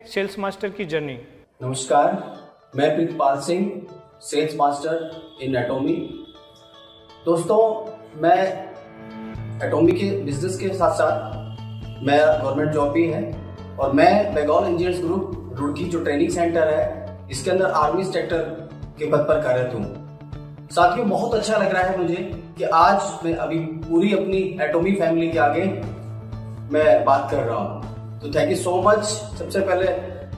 Sales master की जर्नी। नमस्कार, मैं Pritpal Singh, sales master in Atomy. दोस्तों, मैं एटोमी के बिजनेस के साथ साथ मेरा गवर्नमेंट जॉब भी है और मैं बेंगॉल इंजीनियर्स ग्रुप रुड़की जो ट्रेनिंग सेंटर है इसके अंदर आर्मी इंस्ट्रक्टर के पद पर कार्यरत हूँ। साथियों, बहुत अच्छा लग रहा है मुझे कि आज मैं अभी पूरी अपनी एटोमी फैमिली के आगे मैं बात कर रहा हूँ। तो थैंक यू सो मच सबसे पहले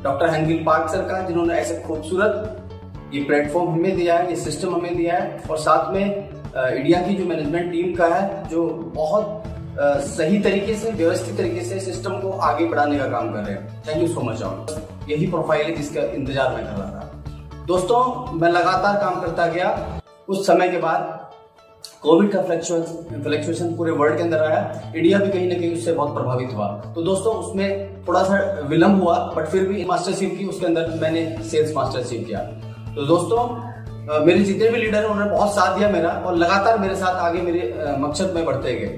डॉक्टर हेनगिल पार्क सर का, जिन्होंने ऐसे खूबसूरत ये प्लेटफॉर्म हमें दिया है, ये सिस्टम हमें दिया है, और साथ में इंडिया की जो मैनेजमेंट टीम का है जो बहुत सही तरीके से, व्यवस्थित तरीके से सिस्टम को आगे बढ़ाने का काम कर रहे हैं। Thank you so much all. यही प्रोफाइल है जिसका इंतजार मैं कर रहा था। दोस्तों, मैं लगातार काम करता गया। कुछ समय के बाद कोविड का फ्लक्चुएशन पूरे वर्ल्ड के अंदर आया, इंडिया भी कहीं ना कहीं उससे बहुत प्रभावित हुआ। तो दोस्तों, उसमें थोड़ा सा विलंब हुआ, बट फिर भी मास्टरशिप की, उसके अंदर मैंने सेल्स मास्टरशिप किया। तो दोस्तों, मेरे जितने भी लीडर हैं उन्होंने बहुत साथ दिया मेरा, और लगातार मेरे साथ आगे मेरे मकसद में बढ़ते गए।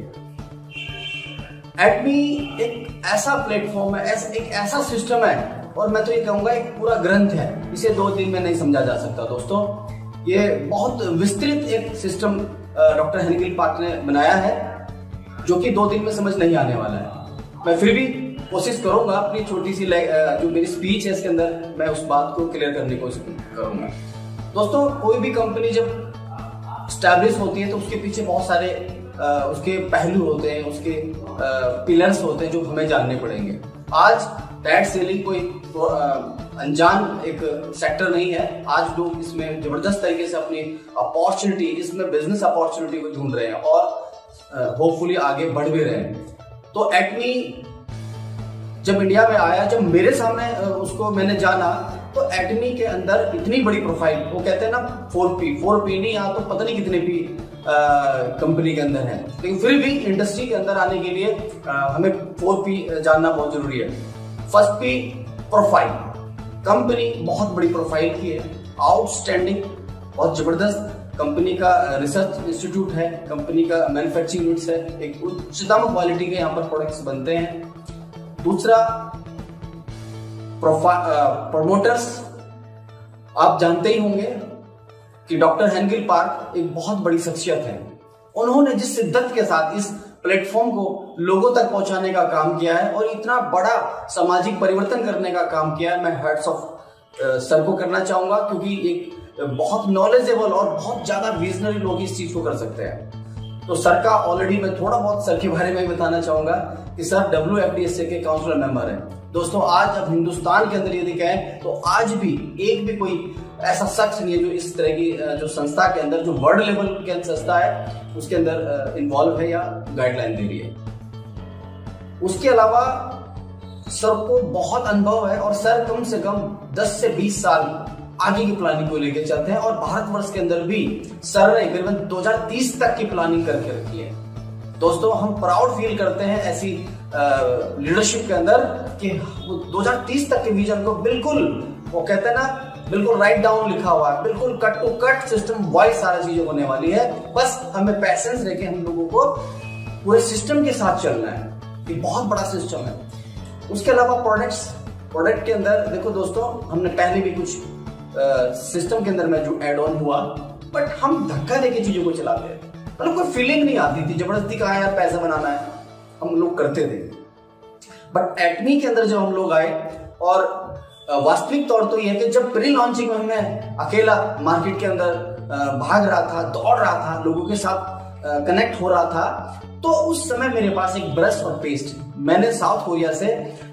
एटमी एक ऐसा प्लेटफॉर्म है, एक ऐसा सिस्टम है, और मैं तो ये कहूंगा एक पूरा ग्रंथ है, इसे 2 दिन में नहीं समझा जा सकता। दोस्तों, ये बहुत विस्तृत एक सिस्टम डॉक्टर हेनगिल पार्क ने बनाया है जो कि 2 दिन में समझ नहीं आने वाला है। मैं फिर भी कोशिश करूंगा अपनी छोटी सी जो मेरी स्पीच है इसके अंदर मैं उस बात को क्लियर करने की कोशिश करूंगा। दोस्तों, कोई भी कंपनी जब स्टैब्लिश होती है तो उसके पीछे बहुत सारे उसके पहलू होते हैं, उसके पिलर्स होते हैं जो हमें जानने पड़ेंगे। आज डायरेक्ट सेलिंग कोई अनजान एक सेक्टर नहीं है। आज लोग इसमें जबरदस्त तरीके से अपनी अपॉर्चुनिटी, इसमें बिजनेस अपॉर्चुनिटी को ढूंढ रहे हैं और होपफुली आगे बढ़ भी रहे हैं। तो एटमी जब इंडिया में आया, जब मेरे सामने उसको मैंने जाना, तो एटमी के अंदर इतनी बड़ी प्रोफाइल, वो कहते हैं ना 4P नहीं आ तो पता नहीं कितने P कंपनी के अंदर है, लेकिन फिर भी इंडस्ट्री के अंदर आने के लिए हमें 4P जानना बहुत जरूरी है। First P, profile. कंपनी बहुत बड़ी प्रोफाइल की है, आउटस्टैंडिंग, बहुत जबरदस्त कंपनी का रिसर्च इंस्टीट्यूट है, कंपनी का मैन्युफैक्चरिंग यूनिट्स है, एक उच्चतम क्वालिटी के यहाँ पर प्रोडक्ट्स बनते हैं। दूसरा, प्रमोटर्स। आप जानते ही होंगे कि डॉक्टर हेनगिल पार्क एक बहुत बड़ी शख्सियत है। उन्होंने जिस शिद्दत के साथ इस प्लेटफॉर्म को लोगों तक पहुंचाने का काम किया है और इतना बड़ा सामाजिक परिवर्तन करने का काम किया है, मैं हैट्स ऑफ सर को करना चाहूंगा, क्योंकि एक बहुत नॉलेजेबल और बहुत ज्यादा विजनरी लोग इस चीज को कर सकते हैं। तो सर का ऑलरेडी मैं थोड़ा बहुत सर के बारे में बताना चाहूंगा कि सर WFDSA के काउंसिलर मेंबर है। दोस्तों, आज अब हिंदुस्तान के अंदर यदि कहें तो आज भी एक भी कोई ऐसा शख्स नहीं है जो इस तरह की जो संस्था के अंदर, जो वर्ल्ड लेवल के संस्था है उसके अंदर इन्वॉल्व है या गाइडलाइन दे रही है। उसके अलावा सर को बहुत अनुभव है और सर कम से कम 10 से 20 साल आगे की प्लानिंग को लेकर चलते हैं, और भारतवर्ष के अंदर भी सर ने करीबन 2030 तक की प्लानिंग करके रखी है। दोस्तों, हम प्राउड फील करते हैं ऐसी लीडरशिप के अंदर कि 2030 तक के विजन को बिल्कुल, वो कहते हैं ना, बिल्कुल राइट डाउन लिखा हुआ है, बिल्कुल cut to cut system wise सारा चीजें होने वाली है। बस हमें पैशंस रह के हम लोगों को पूरे सिस्टम के साथ चलना है। ये बहुत बड़ा सिस्टम है। उसके अलावा प्रोडक्ट के अंदर देखो दोस्तों, हमने पहले भी कुछ सिस्टम के अंदर में जो एड ऑन हुआ, बट हम धक्का देके चीजों को चलाते हैं, मतलब कोई फीलिंग नहीं आती थी, जबरदस्ती कहा यार पैसा बनाना है, हम लोग करते थे। बट एटमी के अंदर जब हम लोग आए, और वास्तविक तौर तो यह है कि जब प्री लॉन्चिंग में मैं अकेला मार्केट के अंदर भाग रहा था, दौड़ रहा था, लोगों के साथ कनेक्ट हो रहा था, तो उस समय मेरे पास एक ब्रश और पेस्ट, मैंने साउथ कोरिया से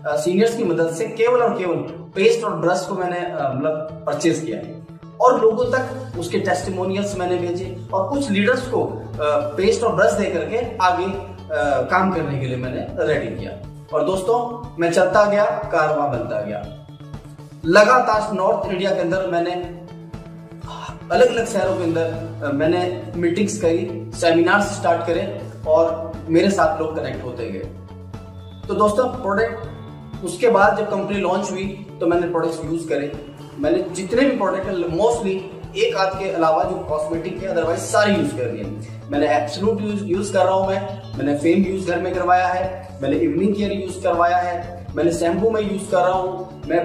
सीनियर्स की मदद से केवल और केवल पेस्ट और ब्रश को मैंने मतलब परचेज किया, और लोगों तक उसके टेस्टिमोनियल्स मैंने भेजे, और कुछ लीडर्स को पेस्ट और ब्रश दे करके आगे काम करने के लिए मैंने रेडी किया। और दोस्तों, मैं चलता गया, कारवां बनता गया। लगातार नॉर्थ इंडिया के अंदर मैंने अलग अलग शहरों के अंदर मैंने मीटिंग्स करी, सेमिनार्स स्टार्ट करे, और मेरे साथ लोग कनेक्ट होते गए। तो दोस्तों, प्रोडक्ट उसके बाद जब कंपनी लॉन्च हुई तो मैंने प्रोडक्ट्स यूज करे। मैंने जितने भी प्रोडक्ट मोस्टली एक आध के अलावा जो कॉस्मेटिक के, अदरवाइज सारे यूज कर दिए। मैंने एब्सोल्यूट यूज कर रहा हूं, मैंने फेम यूज घर में करवाया है, मैंने इवनिंग केयर यूज करवाया है, मैंने शैम्पू में यूज कर रहा हूँ, मैं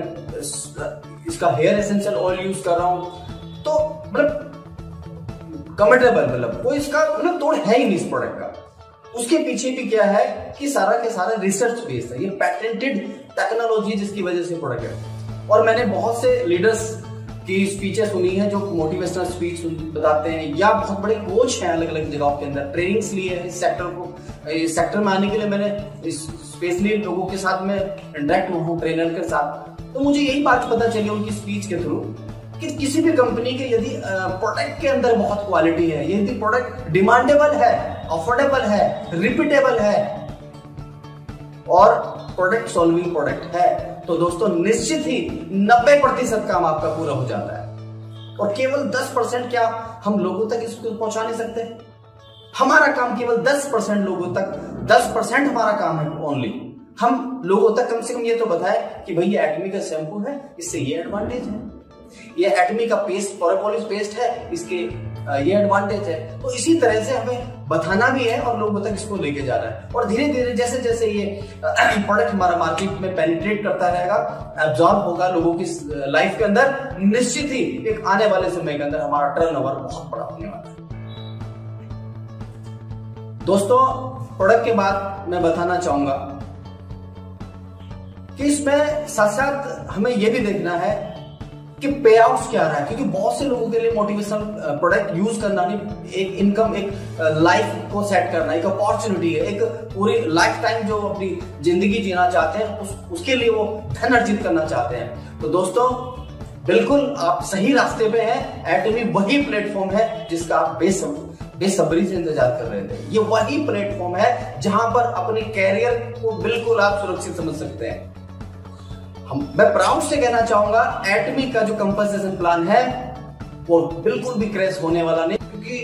इसका हेयर एसेंशियल ऑयल यूज कर रहा हूँ, तो मतलब कमेटेबल, मतलब कोई इसका मतलब तोड़ है ही नहीं इस प्रोडक्ट का। उसके पीछे भी क्या है कि सारा के सारा रिसर्च बेस्ड है, ये पैटेंटेड टेक्नोलॉजी जिसकी वजह से प्रोडक्ट है। और मैंने बहुत से लीडर्स की स्पीचेस सुनी है जो मोटिवेशनल स्पीच बताते हैं, या बहुत बड़े कोच हैं अलग अलग जगहों के अंदर, ट्रेनिंग्स लिए हैं इस सेक्टर में आने के लिए। मैंने स्पेशली लोगों के साथ में इंटरेक्ट हुआ हूँ, ट्रेनर के साथ, तो मुझे यही बात पता चली उनकी स्पीच के थ्रू कि किसी भी कंपनी के यदि प्रोडक्ट के अंदर बहुत क्वालिटी है, यदि प्रोडक्ट डिमांडेबल है, अफोर्डेबल है, रिपीटेबल है और प्रोडक्ट सॉल्विंग प्रोडक्ट है, तो दोस्तों निश्चित ही 90% काम आपका पूरा हो जाता है। और केवल 10% क्या हम लोगों तक इसको पहुंचा नहीं सकते? हमारा काम केवल 10% लोगों तक, 10% हमारा काम है ओनली। हम लोगों तक कम से कम ये तो बताए कि भाई ये एटमी का शैम्पू है, इससे ये एडवांटेज है, ये एटमी का पेस्ट प्रोपोलिस पेस्ट है, इसके ये एडवांटेज है। तो इसी तरह से हमें बताना भी है और लोगों तक इसको लेके जाना है। और धीरे धीरे जैसे जैसे ये प्रोडक्ट हमारा मार्केट में पेनिट्रेट करता रहेगा, एब्जॉर्ब होगा लोगों की लाइफ के अंदर, निश्चित ही एक आने वाले समय के अंदर हमारा टर्नओवर बहुत बड़ा होने वाला है। दोस्तों, प्रोडक्ट के बाद मैं बताना चाहूंगा कि इसमें साथ साथ हमें यह भी देखना है कि पे आउट्स क्या रहा है, क्योंकि बहुत से लोगों के लिए मोटिवेशनल प्रोडक्ट यूज करना नहीं, एक इनकम, एक लाइफ को सेट करना एक अपॉर्चुनिटी है, एक पूरी लाइफ टाइम जो अपनी जिंदगी जीना चाहते हैं उसके लिए वो धन अर्जित करना चाहते हैं। तो दोस्तों, बिल्कुल आप सही रास्ते पे हैं। एटमी वही प्लेटफॉर्म है जिसका आप बेसब्री से इंतजार कर रहे थे। ये वही प्लेटफॉर्म है जहां पर अपने कैरियर को बिल्कुल आप सुरक्षित समझ सकते हैं। मैं प्राउड से कहना चाहूंगा, एटमी का जो कंपनसेशन प्लान है वो बिल्कुल भी क्रैश होने वाला नहीं, क्योंकि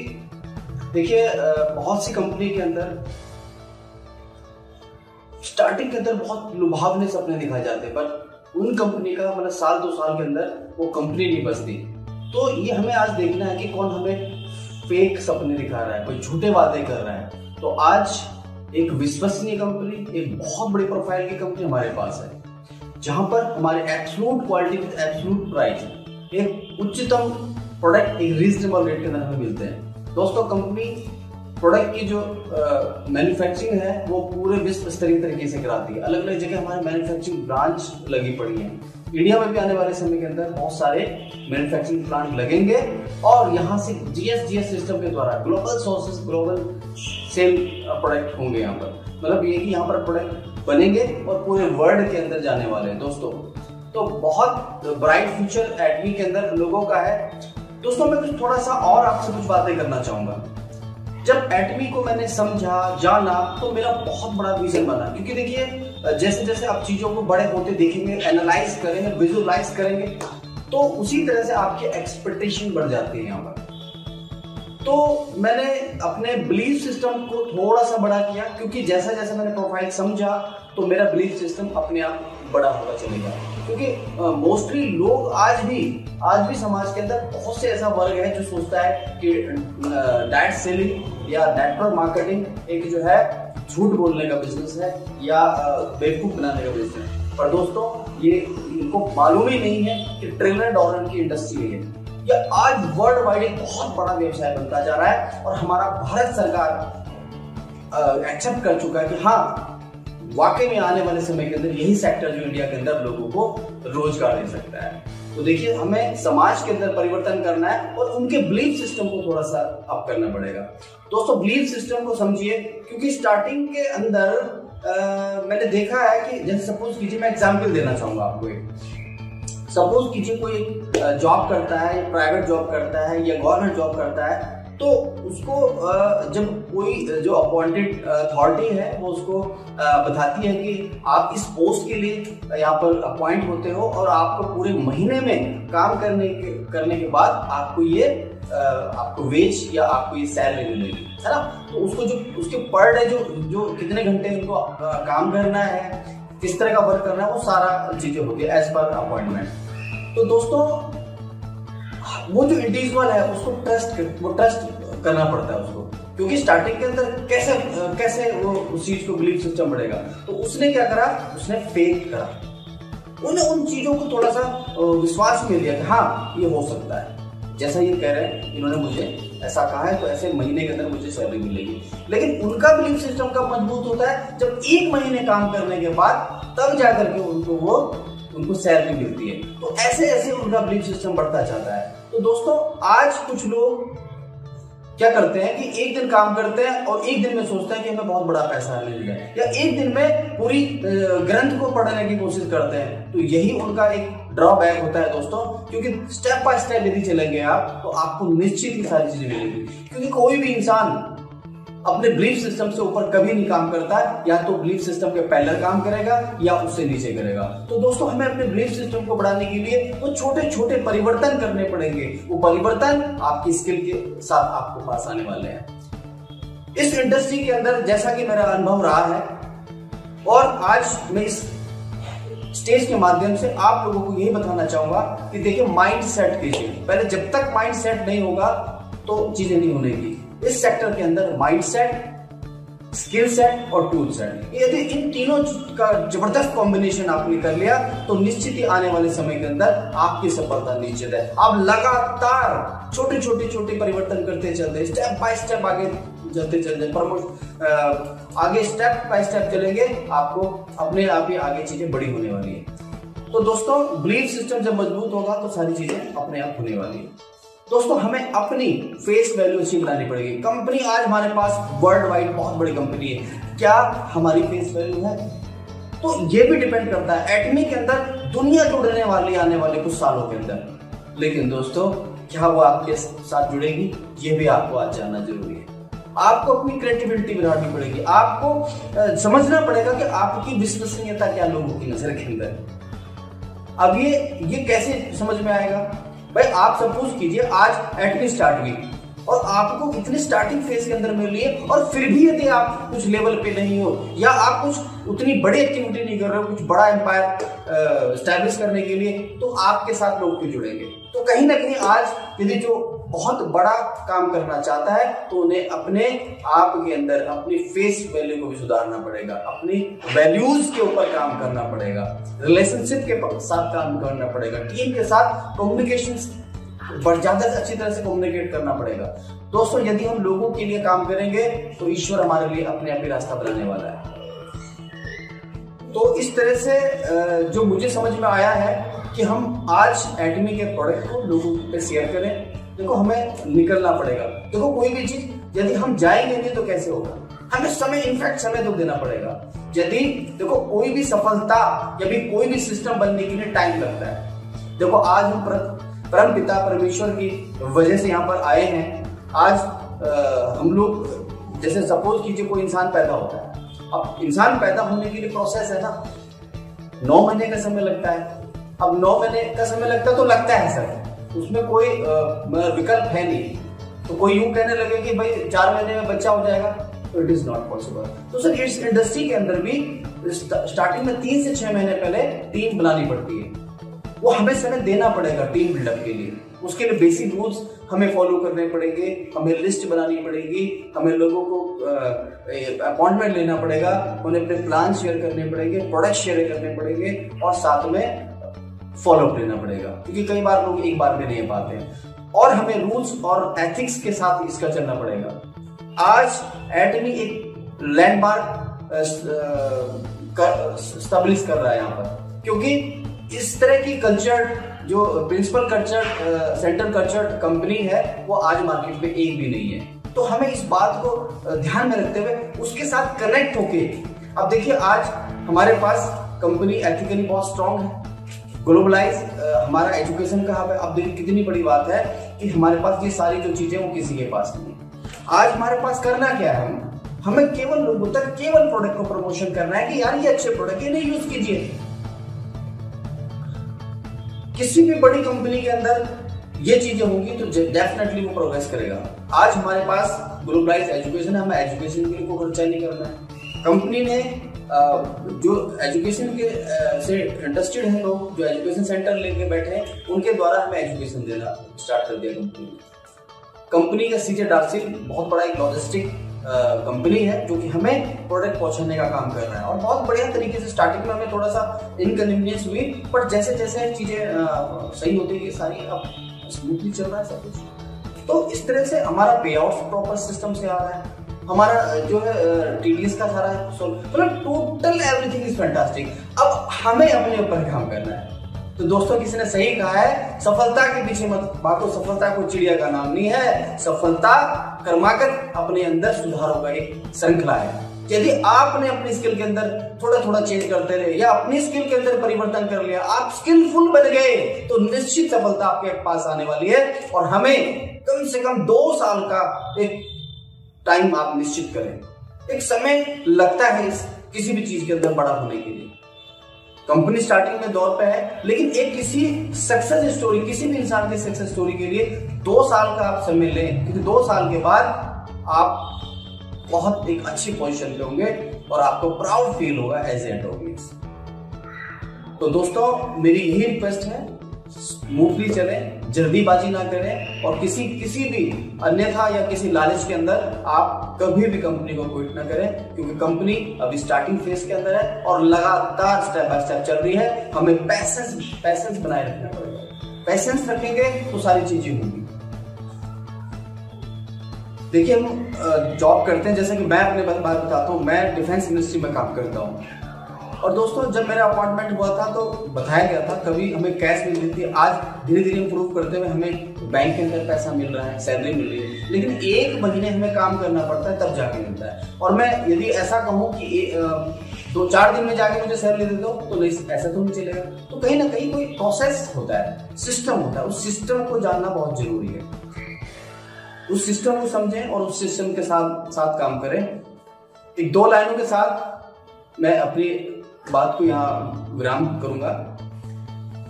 देखिए बहुत सी कंपनी के अंदर स्टार्टिंग के अंदर बहुत लुभावने सपने दिखाए जाते हैं, पर उन कंपनी का मतलब साल 2 साल के अंदर वो कंपनी नहीं बचती। तो ये हमें आज देखना है कि कौन हमें फेक सपने दिखा रहा है, कोई झूठे वादे कर रहा है। तो आज एक विश्वसनीय कंपनी, एक बहुत बड़ी प्रोफाइल की कंपनी हमारे पास है, जहां पर हमारे absolute quality with absolute price, एक उच्चतम प्रोडक्ट एक रीजनेबल रेट के अंदर हमें मिलते हैं। दोस्तों, कंपनी प्रोडक्ट की जो मैन्युफैक्चरिंग है वो पूरे विश्व स्तरीय तरीके से कराती है। अलग अलग जगह हमारे मैन्युफैक्चरिंग ब्रांच लगी पड़ी है। इंडिया में भी आने वाले समय के अंदर बहुत सारे मैन्युफैक्चरिंग प्लांट लगेंगे और यहाँ से जीएस सिस्टम के द्वारा global sources, global sale product होंगे यहाँ पर। मतलब ये कि यहाँ पर प्रोडक्ट बनेंगे और पूरे वर्ल्ड के अंदर जाने वाले हैं दोस्तों। तो बहुत ब्राइट फ्यूचर एटमी के अंदर लोगों का है। दोस्तों, मैं कुछ थोड़ा सा और आपसे कुछ बातें करना चाहूंगा। जब एटमी को मैंने समझा, जाना, तो मेरा बहुत बड़ा विजन बना, क्योंकि देखिए जैसे जैसे आप चीजों को बड़े होते देखेंगे, एनालाइज करेंगे, विजुअलाइज करेंगे, तो उसी तरह से आपके एक्सपेक्टेशन बढ़ जाती है यहाँ पर। तो मैंने अपने बिलीफ सिस्टम को थोड़ा सा बड़ा किया, क्योंकि जैसा जैसा मैंने प्रोफाइल समझा तो मेरा बिलीफ सिस्टम अपने आप बड़ा होता चलेगा। क्योंकि मोस्टली लोग आज भी समाज के अंदर बहुत से ऐसा वर्ग है जो सोचता है कि डायरेक्ट सेलिंग या नेटवर्क मार्केटिंग एक जो है झूठ बोलने का बिजनेस है या बेवकूफ बनाने का बिजनेस है। पर दोस्तों, ये इनको मालूम ही नहीं है कि $1 ट्रिलियन की इंडस्ट्री है। यह आज वर्ल्ड वाइड एक बहुत बड़ा व्यवसाय बनता जा रहा है और हमारा भारत सरकार एक्सेप्ट कर चुका है कि हाँ, वाकई में आने वाले समय के अंदर यही सेक्टर जो इंडिया के अंदर लोगों को रोजगार दे सकता है। तो देखिए, हमें समाज के अंदर परिवर्तन करना है और उनके बिलीफ सिस्टम को थोड़ा सा अप करना पड़ेगा। दोस्तों, बिलीफ सिस्टम को समझिए, क्योंकि स्टार्टिंग के अंदर मैंने देखा है कि जैसे सपोज कीजिए, मैं एग्जाम्पल देना चाहूंगा आपको। एक सपोज कीजिए कोई जॉब करता है, प्राइवेट जॉब करता है या गवर्नमेंट जॉब करता है, तो उसको जब कोई जो अपॉइंटेड अथॉरिटी है वो उसको बताती है कि आप इस पोस्ट के लिए यहाँ पर अपॉइंट होते हो और आपको पूरे महीने में काम करने के बाद आपको वेज या आपको ये सैलरी मिलेगी, है ना। तो उसको जो उसके पर डे जो कितने घंटे उनको काम करना है, किस तरह का वर्क करना है, वो सारा चीजें होती है एज पर अपॉइंटमेंट। तो दोस्तों, वो जो इंडिविजुअल है उसको ट्रस्ट करना पड़ता है उसको। क्योंकि स्टार्टिंग के अंदर कैसे कैसे वो उस चीज को बिलीफ सिस्टम बढ़ेगा। तो उसने क्या करा, उसने फेक करा, उन्हें उन चीजों को थोड़ा सा विश्वास मिल गया कि हाँ ये हो सकता है, जैसा ये कह रहे हैं, इन्होंने मुझे ऐसा कहा है तो ऐसे महीने के अंदर मुझे सैलरी मिलेगी। लेकिन उनका बिलीफ सिस्टम कब मजबूत होता है, जब 1 महीने काम करने के बाद तब जाकर के उनको सैलरी मिलती है। तो ऐसे ऐसे उनका बिलीफ सिस्टम बढ़ता जाता है। तो दोस्तों आज कुछ लोग क्या करते हैं कि एक दिन काम करते हैं और एक दिन में सोचते हैं कि हमें बहुत बड़ा पैसा मिल जाए, या एक दिन में पूरी ग्रंथ को पढ़ने की कोशिश करते हैं। तो यही उनका एक ड्रॉबैक होता है दोस्तों, क्योंकि स्टेप बाय स्टेप यदि चलेंगे आप तो आपको निश्चित ही सारी चीजें मिलेंगी। क्योंकि कोई भी इंसान अपने बिलीफ सिस्टम से ऊपर कभी नहीं काम करता है, या तो बिलीफ सिस्टम के पैरेलल काम करेगा या उससे नीचे करेगा। तो दोस्तों हमें अपने बिलीफ सिस्टम को बढ़ाने के लिए वो छोटे छोटे परिवर्तन करने पड़ेंगे। वो परिवर्तन आपकी स्किल के साथ आपको पास आने वाले हैं। इस इंडस्ट्री के अंदर जैसा कि मेरा अनुभव रहा है, और आज मैं इस स्टेज के माध्यम से आप लोगों को यही बताना चाहूंगा कि देखिए माइंड सेट कीजिए। पहले जब तक माइंड सेट नहीं होगा तो चीजें नहीं होंगी। इस सेक्टर के अंदर माइंड सेट, स्किल सेट और टूल सेट, यदि इन तीनों का जबरदस्त कॉम्बिनेशन आपने कर लिया तो निश्चित ही आने वाले समय के अंदर आपकी सफलता निश्चित है। आप लगातार छोटे छोटे छोटे परिवर्तन करते चलते, स्टेप बाय स्टेप आगे चलते आगे स्टेप बाय स्टेप चलेंगे, आपको अपने आप ही आगे चीजें बड़ी होने वाली है। तो दोस्तों बिलीफ सिस्टम जब मजबूत होगा तो सारी चीजें अपने आप होने वाली है। दोस्तों हमें अपनी फेस वैल्यू अच्छी बनानी पड़ेगी। कंपनी आज हमारे पास वर्ल्ड वाइड बहुत बड़ी कंपनी है, क्या हमारी फेस वैल्यू है? तो ये भी डिपेंड करता है। एटमी के अंदर दुनिया जुड़ने वाली आने वाले कुछ सालों के अंदर, लेकिन दोस्तों क्या वो आपके साथ जुड़ेगी, ये भी आपको आज जानना जरूरी है। आपको अपनी क्रिएटिविटी बढ़ानी पड़ेगी, आपको समझना पड़ेगा कि आपकी विश्वसनीयता क्या लोगों की नजर के अंदर। अब ये कैसे समझ में आएगा भाई? आप सपोज कीजिए आज एटमी स्टार्ट हुई और आपको इतने स्टार्टिंग फेज के अंदर मिल रही है, और फिर भी यदि आप कुछ लेवल पे नहीं हो, या आप कुछ उतनी बड़ी एक्टिविटी नहीं कर रहे हो कुछ बड़ा एम्पायर स्टैब्लिश करने के लिए, तो आपके साथ लोग क्यों जुड़ेंगे? तो कहीं ना कहीं आज यदि जो बहुत बड़ा काम करना चाहता है तो उन्हें अपने आप के अंदर अपनी फेस वैल्यू को भी सुधारना पड़ेगा, अपनी वैल्यूज के ऊपर काम करना पड़ेगा, रिलेशनशिप के साथ काम करना पड़ेगा, टीम के साथ कम्युनिकेशन ज्यादा अच्छी तरह से कम्युनिकेट करना पड़ेगा। दोस्तों यदि हम लोगों के लिए काम करेंगे तो ईश्वर हमारे लिए अपने आप ही रास्ता बनाने वाला है। तो इस तरह से जो मुझे समझ में आया है कि हम आज एटमी के प्रोडक्ट को लोगों पे शेयर करें। देखो हमें निकलना पड़ेगा। देखो कोई भी चीज यदि हम जाएंगे नहीं तो कैसे होगा? हमें समय, इनफैक्ट समय तो देना पड़ेगा। यदि देखो कोई भी सफलता या भी कोई भी सिस्टम बनने के लिए टाइम लगता है। देखो आज हम परम पिता परमेश्वर की वजह से यहाँ पर आए हैं। आज हम लोग जैसे सपोज कीजिए कोई इंसान पैदा होता है। अब इंसान पैदा होने के लिए प्रोसेस है ना, 9 महीने का समय लगता है। अब 9 महीने का समय लगता है तो लगता है सर, उसमें कोई विकल्प है नहीं। तो कोई यूं कहने लगे कि भाई 4 महीने में बच्चा हो जाएगा, तो इट इज नॉट पॉसिबल। तो सर इस इंडस्ट्री के अंदर भी स्टार्टिंग में 3 से 6 महीने पहले टीम बनानी पड़ती है। वो हमें समय देना पड़ेगा टीम बिल्डअप के लिए। उसके लिए बेसिक रूल्स हमें फॉलो करने पड़ेंगे, हमें लिस्ट बनानी पड़ेगी, हमें लोगों को अपॉइंटमेंट लेना पड़ेगा, उन्हें अपने प्लान शेयर करने पड़ेंगे, प्रोडक्ट शेयर करने पड़ेंगे, और साथ में फॉलोअप लेना पड़ेगा, क्योंकि कई बार लोग एक बार में नहीं पाते हैं। और हमें रूल्स और एथिक्स के साथ इसका चलना पड़ेगा। आज एटमी एक लैंडमार्क स्टैब्लिश कर रहा है यहाँ पर, क्योंकि इस तरह की कल्चर जो principal culture, centre culture company है, वो आज मार्केट में एक भी नहीं है। तो हमें इस बात को ध्यान में रखते हुए उसके साथ कनेक्ट होके, अब देखिए आज हमारे पास कंपनी एथिकली बहुत स्ट्रांग है, ग्लोबलाइज हमारा एजुकेशन का हब है। अब देखिए कितनी बड़ी बात है कि हमारे पास ये सारी जो चीजें वो किसी के पास नहीं है। आज हमारे पास करना क्या है, हमें केवल लोगों तक केवल प्रोडक्ट को प्रमोशन करना है कि यार ये अच्छे प्रोडक्ट है, इन्हें यूज कीजिए। किसी भी बड़ी कंपनी के अंदर ये चीजें होंगी तो डेफिनेटली वो प्रोग्रेस करेगा। आज हमारे पास ग्लोबलाइज एजुकेशन है, हमें एजुकेशन के लिए कोई खर्चा नहीं करना है। कंपनी ने जो एजुकेशन के से इंटरेस्टेड है लोग, जो एजुकेशन सेंटर लेके बैठे हैं, उनके द्वारा हमें एजुकेशन देना स्टार्ट कर दिया कंपनी ने। कंपनी का सीजे डार्सिल बहुत बड़ा एक लॉजिस्टिक कंपनी है जो कि हमें प्रोडक्ट पहुंचाने का काम कर रहा है, और बहुत बढ़िया तरीके से स्टार्टिंग में हमें थोड़ा सा इनकन्वीनियंस हुई, बट जैसे जैसे चीजें सही होती गई सारी अब स्मूथली चल रहा है सब कुछ। तो इस तरह से हमारा पे आउट प्रॉपर सिस्टम से आ रहा है, हमारा जो है टीडीएस का सारा मतलब टोटल एवरीथिंग इज फैंटास्टिक। अब हमें अपने ऊपर काम करना है। तो दोस्तों किसी ने सही कहा है, सफलता के पीछे मत भागो, सफलता को चिड़िया का नाम नहीं है, सफलता कर्माकर अपने अंदर सुधारों का एक श्रृंखला है। यदि आपने अपनी स्किल के अंदर थोड़ा थोड़ा चेंज करते रहे या अपनी स्किल के अंदर परिवर्तन कर लिया, आप स्किलफुल बन गए, तो निश्चित सफलता आपके पास आने वाली है। और हमें कम से कम 2 साल का एक टाइम आप निश्चित करें। एक समय लगता है किसी भी चीज के अंदर बड़ा होने के लिए। कंपनी स्टार्टिंग में दौर पे है, लेकिन एक किसी सक्सेस स्टोरी, किसी भी इंसान की सक्सेस स्टोरी के लिए 2 साल का आप समय लें, क्योंकि 2 साल के बाद आप बहुत एक अच्छी पोजीशन पे होंगे और आपको प्राउड फील होगा एज एंटरप्रेन्योर। तो दोस्तों मेरी यही रिक्वेस्ट है, स्मूथली चलें, जल्दीबाजी ना करें, और किसी भी अन्यथा या किसी लालच के अंदर आप कभी भी कंपनी को क्विट ना करें, क्योंकि कंपनी अभी स्टार्टिंग फेज के अंदर है और लगातार स्टेप बाय स्टेप चल रही है। हमें पैसेंस बनाए रखना पड़ेगा। पैसेंस रखेंगे तो सारी चीजें होंगी। देखिए हम जॉब करते हैं, जैसे कि मैं अपने बात बताता हूँ, मैं डिफेंस इंडस्ट्री में काम करता हूँ। और दोस्तों जब मेरा अपॉइंटमेंट हुआ था तो बताया गया था कभी हमें कैश मिल रही थी, आज धीरे धीरे इम्प्रूव करते हुए हमें बैंक के अंदर पैसा मिल रहा है, सैलरी मिल रही है, लेकिन 1 महीने हमें काम करना पड़ता है तब जाके मिलता है। और मैं यदि ऐसा कहूँ कि 2-4 दिन में जाके मुझे सैलरी दे दो तो नहीं, ऐसा तो नहीं चलेगा। तो कहीं ना कहीं कोई प्रोसेस होता है, सिस्टम होता है, उस सिस्टम को जानना बहुत जरूरी है। उस सिस्टम को समझें और उस सिस्टम के साथ काम करें। एक 2 लाइनों के साथ मैं अपनी बात को यहाँ विराम करूंगा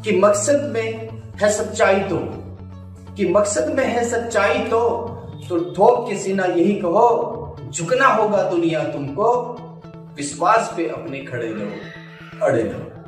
कि मकसद में है सच्चाई तो, तो ठोक के सीना यही कहो, झुकना होगा दुनिया तुमको, विश्वास पे अपने खड़े रहो, अड़े रहो।